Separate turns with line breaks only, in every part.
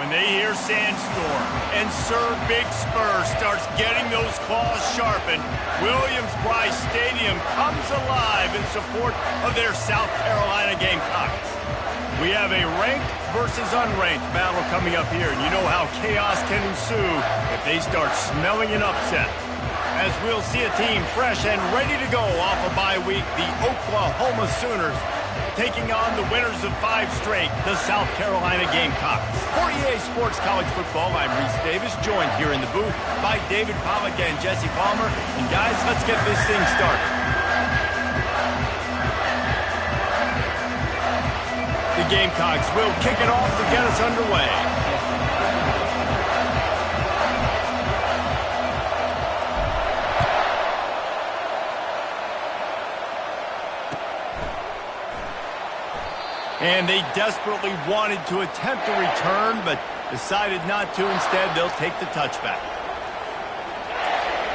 When they hear Sandstorm and Sir Big Spur starts getting those claws sharpened, Williams-Brice Stadium comes alive in support of their South Carolina Gamecocks. We have a ranked versus unranked battle coming up here, and you know how chaos can ensue if they start smelling an upset. As we'll see a team fresh and ready to go off a bye week, the Oklahoma Sooners taking on the winners of 5 straight, the South Carolina Gamecocks. For EA Sports College Football, I'm Reese Davis, joined here in the booth by David Pollack and Jesse Palmer. And guys, let's get this thing started. The Gamecocks will kick it off to get us underway. And they desperately wanted to attempt a return, but decided not to. Instead, they'll take the touchback.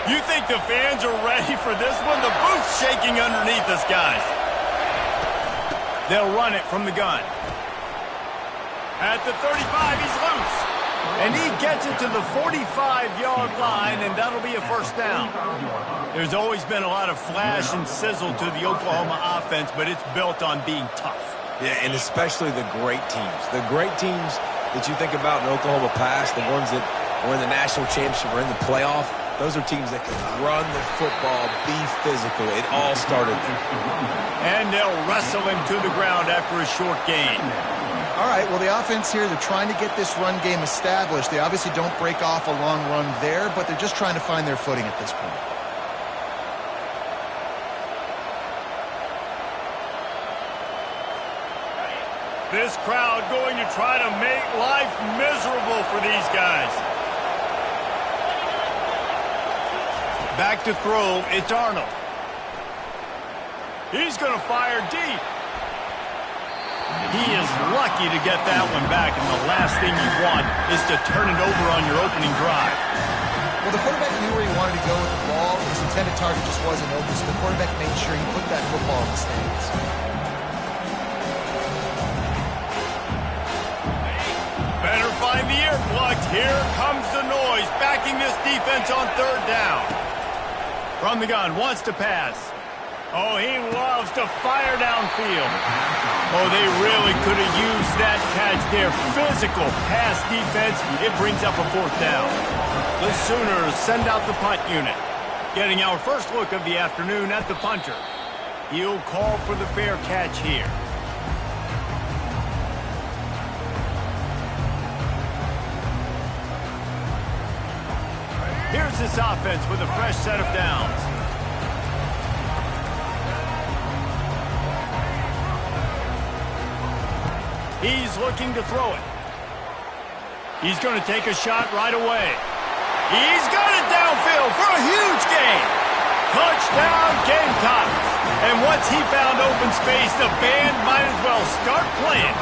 You think the fans are ready for this one? The booth's shaking underneath us, guys. They'll run it from the gun. At the 35, he's loose. And he gets it to the 45-yard line, and that'll be a first down. There's always been a lot of flash and sizzle to the Oklahoma offense, but it's built on being tough.
Yeah, and especially the great teams. The great teams that you think about in Oklahoma past, the ones that were in the national championship or in the playoff, those are teams that can run the football, be physical. It all started there.
And they'll wrestle him to the ground after a short gain.
All right, well, the offense here, they're trying to get this run game established. They obviously don't break off a long run there, but they're just trying to find their footing at this point.
This crowd going to try to make life miserable for these guys. Back to throw, it's Arnold. He's going to fire deep. He is lucky to get that one back, and the last thing you want is to turn it over on your opening drive.
Well, the quarterback knew where he wanted to go with the ball. His intended target just wasn't open, so the quarterback made sure he put that football in the stands.
Better find the ear plugs. Here comes the noise, backing this defense on third down. From the gun, wants to pass. Oh, he loves to fire downfield. Oh, they really could have used that catch there. Physical pass defense. It brings up a fourth down. The Sooners send out the punt unit. Getting our first look of the afternoon at the punter. He'll call for the fair catch here. Here's this offense with a fresh set of downs. He's looking to throw it. He's going to take a shot right away. He's got it downfield for a huge gain. Touchdown, Gamecocks. And once he found open space, the band might as well start playing.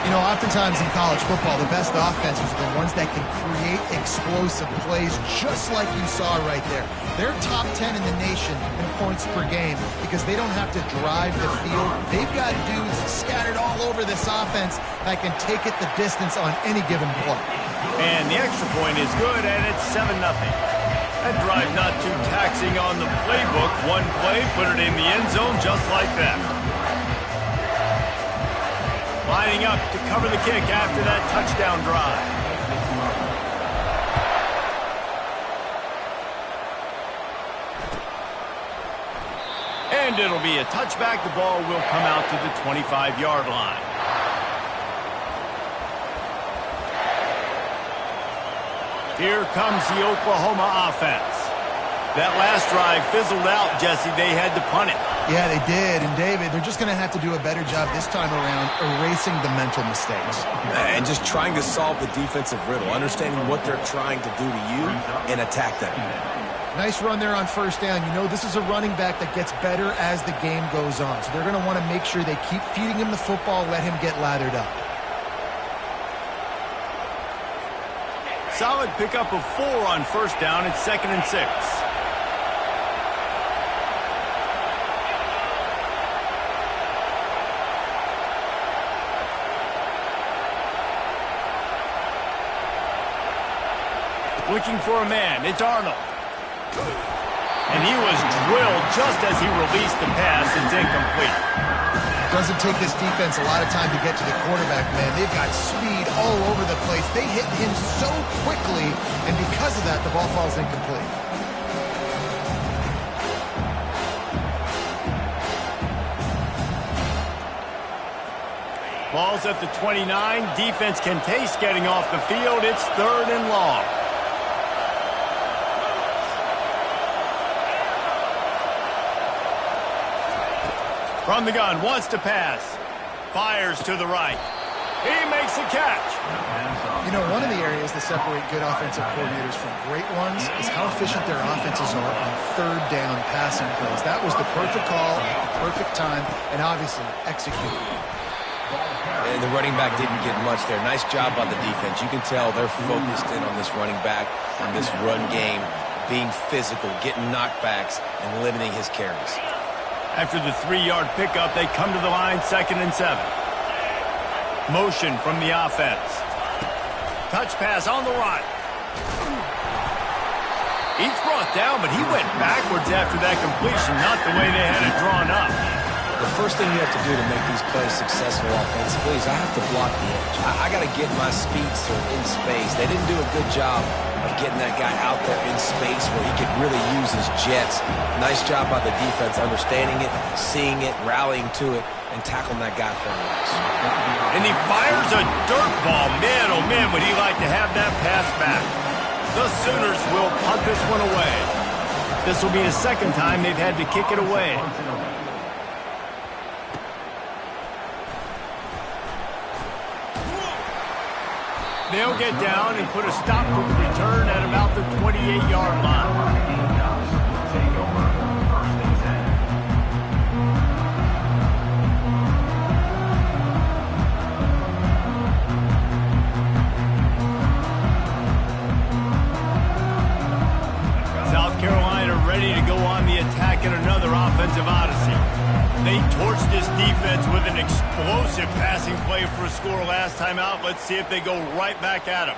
You know, oftentimes in college football, the best offenses are the ones that can create explosive plays, just like you saw right there. They're top 10 in the nation in points per game because they don't have to drive the field. They've got dudes scattered all over this offense that can take it the distance on any given play.
And the extra point is good, and it's 7-0. That drive not too taxing on the playbook. One play, put it in the end zone just like that. Lining up to cover the kick after that touchdown drive. And it'll be a touchback. The ball will come out to the 25-yard line. Here comes the Oklahoma offense. That last drive fizzled out, Jesse. They had to punt it.
Yeah, they did. And, David, they're just going to have to do a better job this time around erasing the mental mistakes.
And just trying to solve the defensive riddle, understanding what they're trying to do to you and attack them.
Nice run there on first down. You know, this is a running back that gets better as the game goes on. So they're going to want to make sure they keep feeding him the football, let him get lathered up.
Solid pickup of 4 on first down. It's 2nd and 6. Looking for a man. It's Arnold. And he was drilled just as he released the pass. It's incomplete.
Doesn't take this defense a lot of time to get to the quarterback, man. They've got speed all over the place. They hit him so quickly, and because of that, the ball falls incomplete.
Ball's at the 29. Defense can taste getting off the field. It's 3rd and long. From the gun, wants to pass. Fires to the right. He makes a catch.
You know, one of the areas that separate good offensive coordinators from great ones is how efficient their offenses are on 3rd down passing plays. That was the perfect call, perfect time, and obviously executed.
And the running back didn't get much there. Nice job by the defense. You can tell they're focused in on this running back, on this run game, being physical, getting knockbacks, and limiting his carries.
After the 3-yard pickup, they come to the line, 2nd and 7. Motion from the offense. Touch pass on the run. He's brought down, but he went backwards after that completion, not the way they had it drawn up.
The first thing you have to do to make these plays successful offensively is I have to block the edge. I got to get my speedster in space. They didn't do a good job of getting that guy out there in space where he could really use his jets. Nice job by the defense understanding it, seeing it, rallying to it, and tackling that guy for a loss.
And he fires a dirt ball. Man, oh man, would he like to have that pass back. The Sooners will punt this one away. This will be the 2nd time they've had to kick it away. They'll get down and put a stop to the return at about the 28-yard line. South Carolina ready to go on the attack in another offensive odyssey. They torched this defense with an explosive passing play for a score last time out. Let's see if they go right back at him.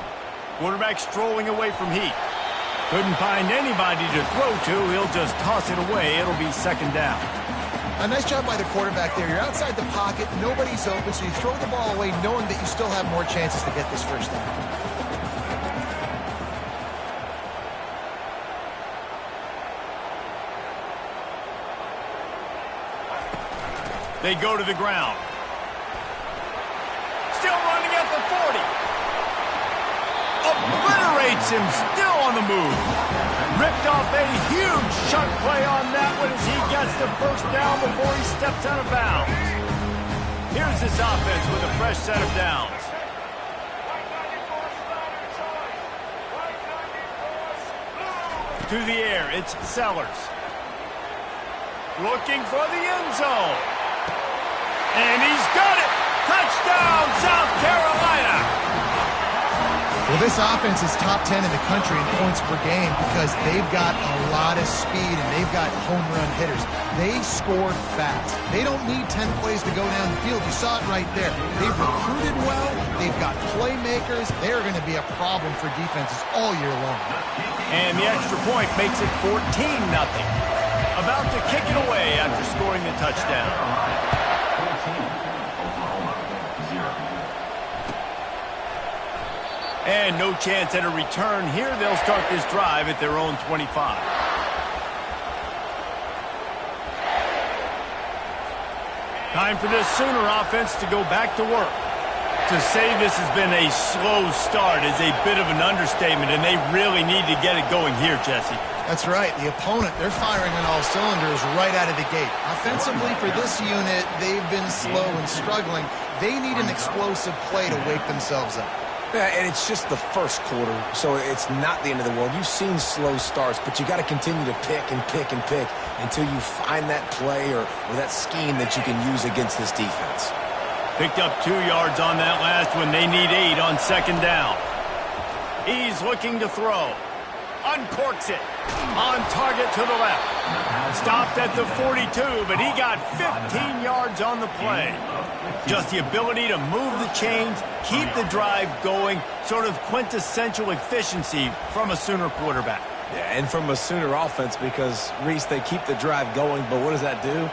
Quarterback strolling away from heat. Couldn't find anybody to throw to. He'll just toss it away. It'll be 2nd down.
A nice job by the quarterback there. You're outside the pocket. Nobody's open, so you throw the ball away knowing that you still have more chances to get this 1st down.
They go to the ground. Still running at the 40. Obliterates him, still on the move. Ripped off a huge chunk play on that one as he gets the 1st down before he steps out of bounds. Here's this offense with a fresh set of downs. To the air, it's Sellers. Looking for the end zone. And he's got it! Touchdown, South Carolina!
Well, this offense is top 10 in the country in points per game because they've got a lot of speed and they've got home run hitters. They score fast. They don't need 10 plays to go down the field. You saw it right there. They've recruited well. They've got playmakers. They're going to be a problem for defenses all year long.
And the extra point makes it 14-0. About to kick it away after scoring the touchdown. And no chance at a return here. They'll start this drive at their own 25. Time for this Sooner offense to go back to work. To say this has been a slow start is a bit of an understatement, and they really need to get it going here, Jesse.
That's right. The opponent, they're firing on all cylinders right out of the gate. Offensively, for this unit, they've been slow and struggling. They need an explosive play to wake themselves up.
Yeah, and it's just the 1st quarter, so it's not the end of the world. You've seen slow starts, but you got to continue to pick and pick and pick until you find that play or that scheme that you can use against this defense.
Picked up 2 yards on that last one. They need 8 on 2nd down. He's looking to throw. Uncorks it. On target to the left. Stopped at the 42, but he got 15 yards on the play. Just the ability to move the chains, keep the drive going, sort of quintessential efficiency from a Sooner quarterback.
Yeah, and from a Sooner offense because, Reese, they keep the drive going, but what does that do?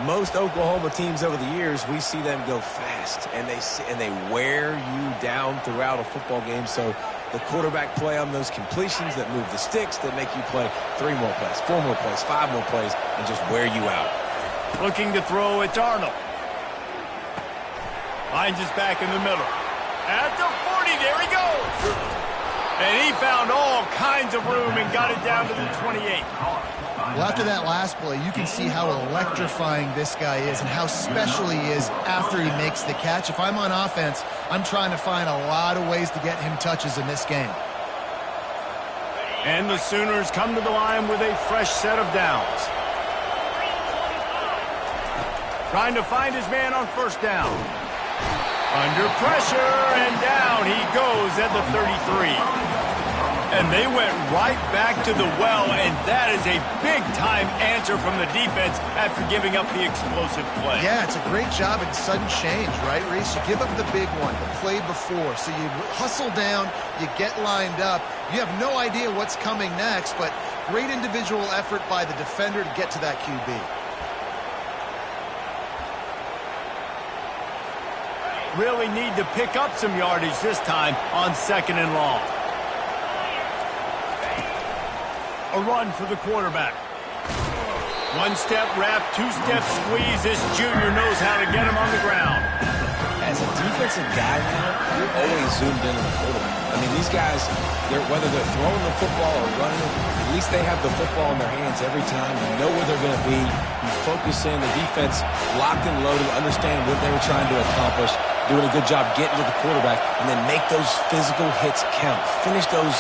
Most Oklahoma teams over the years, we see them go fast, and they wear you down throughout a football game. So the quarterback play on those completions that move the sticks, that make you play 3 more plays, 4 more plays, 5 more plays, and just wear you out.
Looking to throw, it's Arnold. Finds his back in the middle. At the 40, there he goes. And he found all kinds of room and got it down to the 28.
Well, after that last play, you can see how electrifying this guy is and how special he is after he makes the catch. If I'm on offense, I'm trying to find a lot of ways to get him touches in this game.
And the Sooners come to the line with a fresh set of downs. Trying to find his man on first down. Under pressure, and down he goes at the 33. And they went right back to the well, and that is a big-time answer from the defense after giving up the explosive play.
Yeah, it's a great job in sudden change, right, Reese? You give up the big one, the play before, so you hustle down, you get lined up. You have no idea what's coming next, but great individual effort by the defender to get to that QB.
Really need to pick up some yardage this time on 2nd and long. A run for the quarterback. 1-step wrap, 2-step squeeze. This junior knows how to get him on the ground.
As a defensive guy now, you're always zoomed in on the quarterback. I mean, these guys, whether they're throwing the football or running it, at least they have the football in their hands every time. You know where they're going to be. You focus in. The defense locked and loaded, understand what they were trying to accomplish, doing a good job getting to the quarterback, and then make those physical hits count. Finish those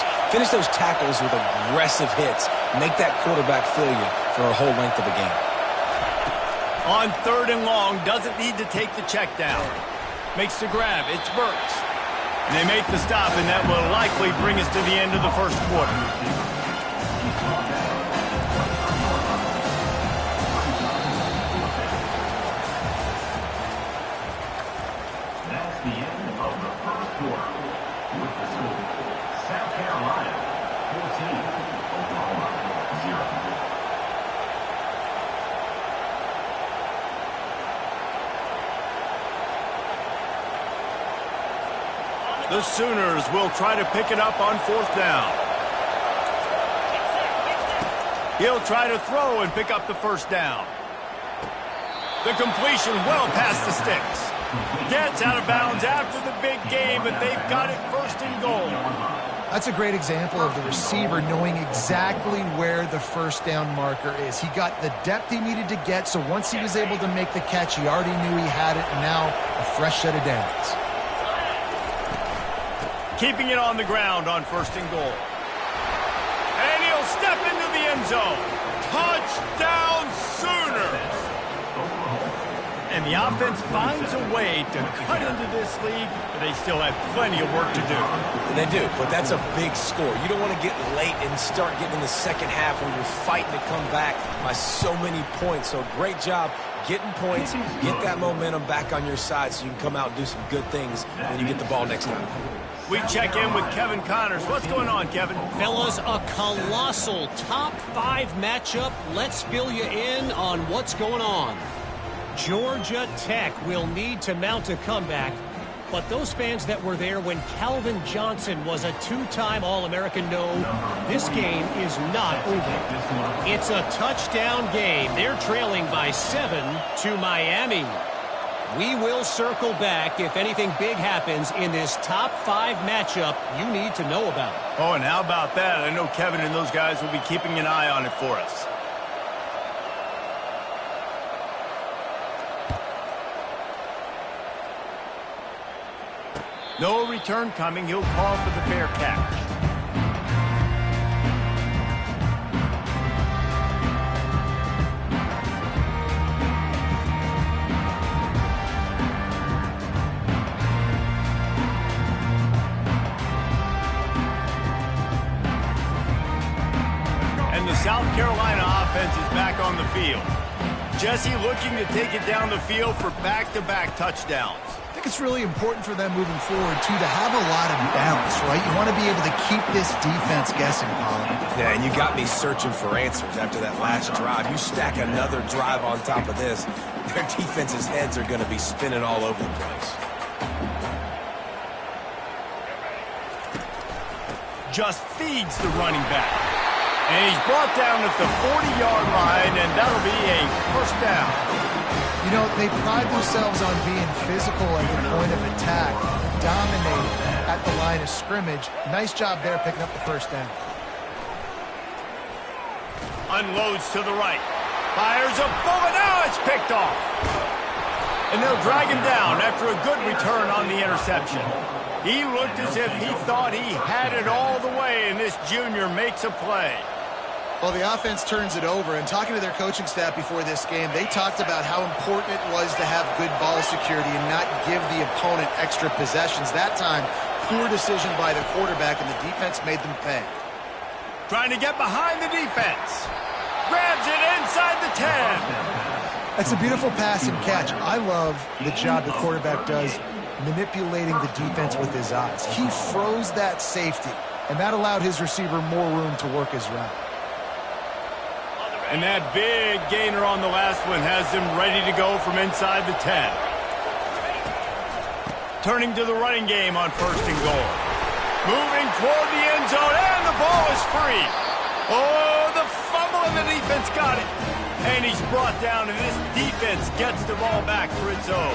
tackles with aggressive hits. Make that quarterback feel you for a whole length of a game.
On 3rd and long, doesn't need to take the check down. Makes the grab. It's Burks. And they make the stop, and that will likely bring us to the end of the first quarter.
That's the end of the first quarter. With the score, South Carolina 14, Oklahoma 0.
The Sooners will try to pick it up on 4th down. He'll try to throw and pick up the first down. The completion well past the sticks. Gets out of bounds after the big game, but they've got it 1st and goal.
That's a great example of the receiver knowing exactly where the first down marker is. He got the depth he needed to get, so once he was able to make the catch, he already knew he had it, and now a fresh set of downs.
Keeping it on the ground on 1st and goal. And he'll step into the end zone. Touchdown Sooners! And the offense finds a way to cut into this lead, but they still have plenty of work to do.
They do, but that's a big score. You don't want to get late and start getting in the second half when you're fighting to come back by so many points. So great job getting points, get that momentum back on your side so you can come out and do some good things when you get the ball next time.
We check in with Kevin Connors. What's going on, Kevin?
Fellas, a colossal top 5 matchup. Let's fill you in on what's going on. Georgia Tech will need to mount a comeback, but those fans that were there when Calvin Johnson was a 2-time All-American know this game is not over. It's a touchdown game. They're trailing by 7 to Miami. We will circle back if anything big happens in this top 5 matchup you need to know about.
Oh, and how about that? I know Kevin and those guys will be keeping an eye on it for us. No return coming. He'll call for the fair catch. And the South Carolina offense offense is back on the field. Jesse looking to take it down the field for back-to-back touchdowns.
I think it's really important for them moving forward, too, to have a lot of balance, right? You want to be able to keep this defense guessing, Colin.
Yeah, and you got me searching for answers after that last drive. You stack another drive on top of this, their defense's heads are going to be spinning all over the place.
Just feeds the running back. And he's brought down at the 40-yard line, and that'll be a first down.
You know, they pride themselves on being physical at the point of attack, dominating at the line of scrimmage. Nice job there picking up the first down.
Unloads to the right. Fires a bullet. Now it's picked off. And they'll drag him down after a good return on the interception. He looked as if he thought he had it all the way, and this junior makes a play.
Well, the offense turns it over, and talking to their coaching staff before this game, they talked about how important it was to have good ball security and not give the opponent extra possessions. That time, poor decision by the quarterback, and the defense made them pay.
Trying to get behind the defense. Grabs it inside the 10.
That's a beautiful pass and catch. I love the job the quarterback does manipulating the defense with his eyes. He froze that safety, and that allowed his receiver more room to work his route.
And that big gainer on the last one has him ready to go from inside the 10. Turning to the running game on 1st and goal. Moving toward the end zone, and the ball is free. Oh, the fumble, and the defense got it. And he's brought down, and this defense gets the ball back for its own.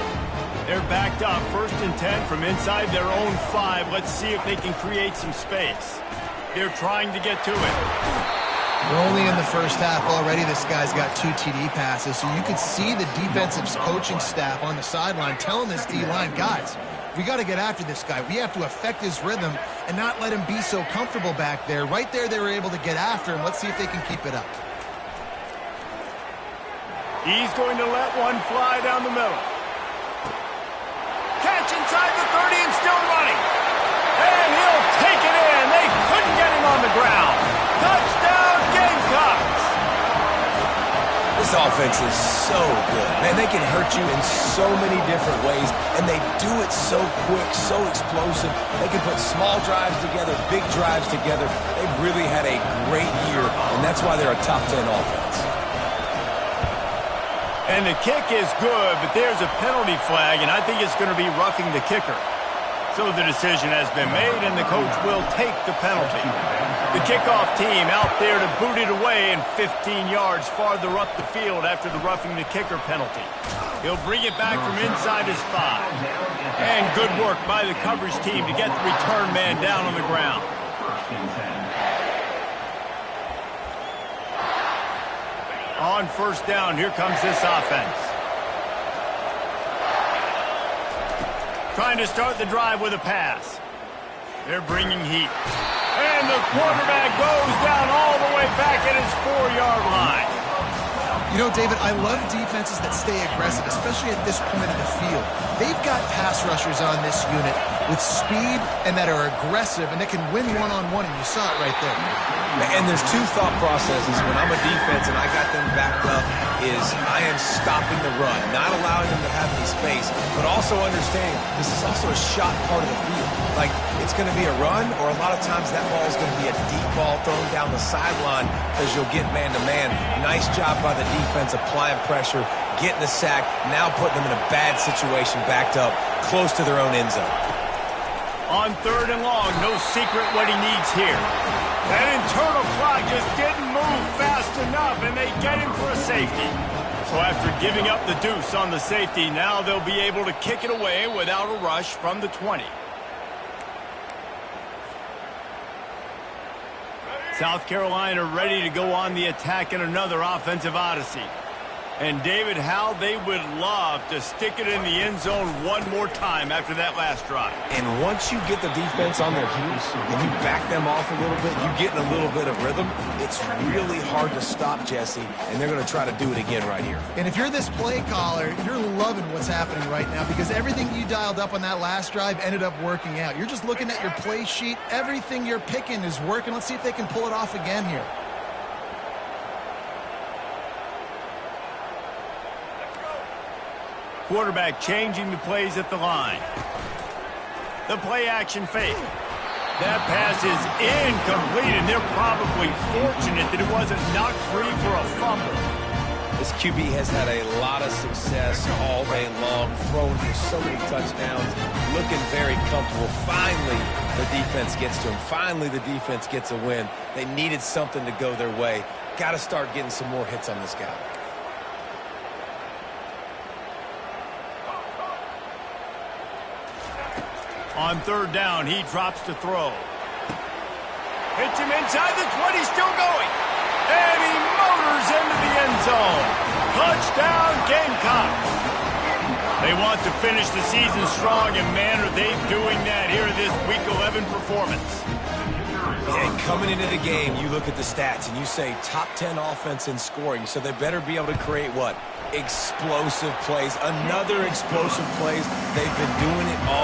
They're backed up, 1st and 10 from inside their own 5. Let's see if they can create some space. They're trying to get to it.
We're only in the first half already. This guy's got 2 TD passes, so you could see the defensive coaching staff on the sideline telling this D-line, guys, we got to get after this guy. We have to affect his rhythm and not let him be so comfortable back there. Right there, they were able to get after him. Let's see if they can keep it up.
He's going to let one fly down the middle. Catch inside the 30 and still running. And he'll take it in. They couldn't get him on the ground. Touchdown, Gamecocks!
This offense is so good. Man, they can hurt you in so many different ways, and they do it so quick, so explosive. They can put small drives together, big drives together. They've really had a great year, and that's why they're a top 10 offense.
And the kick is good, but there's a penalty flag, and I think it's going to be roughing the kicker. So the decision has been made, and the coach will take the penalty. The kickoff team out there to boot it away and 15 yards farther up the field after the roughing the kicker penalty. He'll bring it back from inside his 5. And good work by the coverage team to get the return man down on the ground. On 1st down, here comes this offense. Trying to start the drive with a pass. They're bringing heat. And the quarterback goes down all the way back at his 4-yard line.
You know, David, I love defenses that stay aggressive, especially at this point of the field. They've got pass rushers on this unit with speed and that are aggressive and that can win one-on-one, and you saw it right there.
And there's 2 thought processes when I'm a defense and I got them backed up is I am stopping the run, not allowing them to have any space, but also understanding this is also a shot part of the field. Like, it's going to be a run, or a lot of times that ball is going to be a deep ball thrown down the sideline because you'll get man-to-man. Nice job by the defense applying pressure, getting the sack, now putting them in a bad situation backed up close to their own end zone.
On 3rd and long, no secret what he needs here. That internal clock just didn't move fast enough, and they get him for a safety. So after giving up the deuce on the safety, now they'll be able to kick it away without a rush from the 20. South Carolina ready to go on the attack in another offensive odyssey. And David, how they would love to stick it in the end zone one more time after that last drive.
And once you get the defense on their heels and you back them off a little bit, you get in a little bit of rhythm, it's really hard to stop, Jesse, and they're going to try to do it again right here.
And if you're this play caller, you're loving what's happening right now because everything you dialed up on that last drive ended up working out. You're just looking at your play sheet. Everything you're picking is working. Let's see if they can pull it off again here.
quarterback changing the plays at the line. The play action fake. That pass is incomplete, and they're probably fortunate that it wasn't knocked free for a fumble.
This QB has had a lot of success all day long, thrown for so many touchdowns, looking very comfortable. Finally, the defense gets to him. Finally, the defense gets a win. They needed something to go their way. Got to start getting some more hits on this guy.
On third down, he drops to throw. Hits him inside the 20, still going. And he motors into the end zone. Touchdown, Gamecocks. They want to finish the season strong, and man, are they doing that here in this Week 11 performance.
And coming into the game, you look at the stats and you say top 10 offense in scoring, so they better be able to create what? Explosive plays. Another explosive plays. They've been doing it all